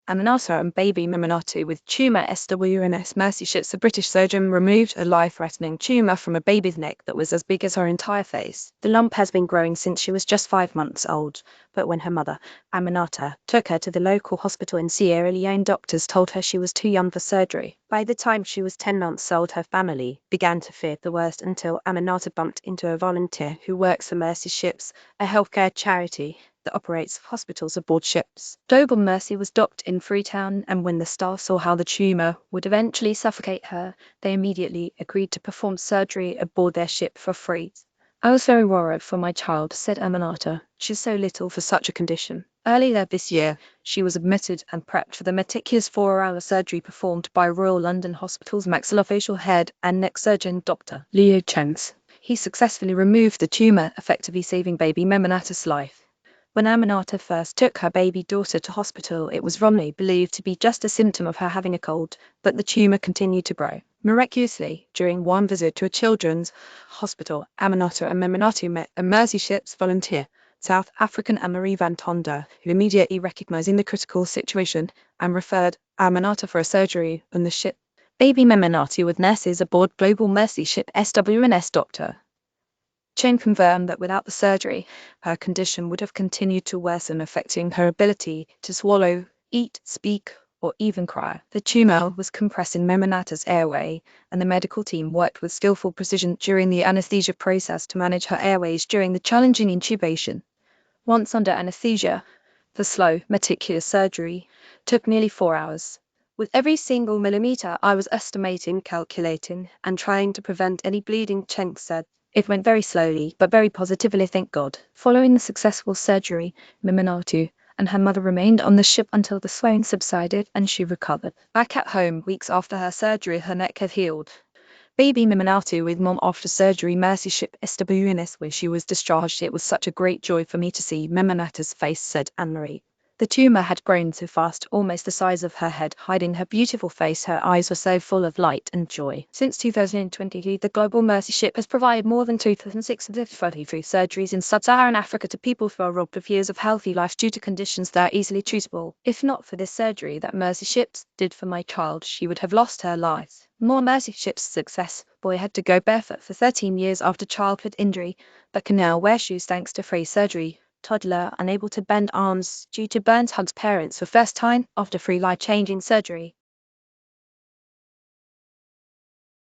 Aminata and baby Memunatu with tumor SWNS mercy ships. A British surgeon removed a life-threatening tumor from a baby's neck that was as big as her entire face. The lump has been growing since she was just 5 months old, but when her mother, Aminata, took her to the local hospital in Sierra Leone, doctors told her she was too young for surgery. By the time she was 10 months old, her family began to fear the worst until Aminata bumped into a volunteer who works for Mercy Ships, a healthcare charity that operates hospitals aboard ships. Global Mercy was docked in Freetown, and when the staff saw how the tumor would eventually suffocate her, they immediately agreed to perform surgery aboard their ship for free. I was very worried for my child, said Aminata. She's so little for such a condition. Earlier this year, she was admitted and prepped for the meticulous 4-hour surgery performed by Royal London Hospital's maxillofacial head and neck surgeon, Dr. Leo Chance. He successfully removed the tumor, effectively saving baby Memunatu's life. When Aminata first took her baby daughter to hospital, it was wrongly believed to be just a symptom of her having a cold, but the tumor continued to grow. Miraculously, during one visit to a children's hospital, Aminata and Memunatu met a Mercy Ships volunteer, South African Anne-Marie van Tonder, who immediately recognizing the critical situation and referred Aminata for a surgery on the ship. Baby Memunatu with nurses aboard Global Mercy Ship SWNS Dr. Chen confirmed that without the surgery, her condition would have continued to worsen, affecting her ability to swallow, eat, speak, or even cry. The tumor was compressing Memunatu's airway, and the medical team worked with skillful precision during the anesthesia process to manage her airways during the challenging intubation. Once under anesthesia, the slow, meticulous surgery took nearly 4 hours. With every single millimeter, I was estimating, calculating, and trying to prevent any bleeding, Chen said. It went very slowly, but very positively, thank God. Following the successful surgery, Memunatu and her mother remained on the ship until the swelling subsided and she recovered. Back at home, weeks after her surgery, her neck had healed. Baby Memunatu with mom after surgery, Mercy Ship SWNS, where she was discharged. It was such a great joy for me to see Memunatu's face, said Anne-Marie. The tumor had grown so fast, almost the size of her head, hiding her beautiful face. Her eyes were so full of light and joy. Since 2022, the Global Mercy Ship has provided more than 2,633 surgeries in sub-Saharan Africa to people who are robbed of years of healthy life due to conditions that are easily treatable. If not for this surgery that Mercy Ships did for my child, she would have lost her life. More Mercy Ships success. Boy had to go barefoot for 13 years after childhood injury, but can now wear shoes thanks to free surgery. Toddler unable to bend arms due to burns hugs parents for first time after free life-changing surgery.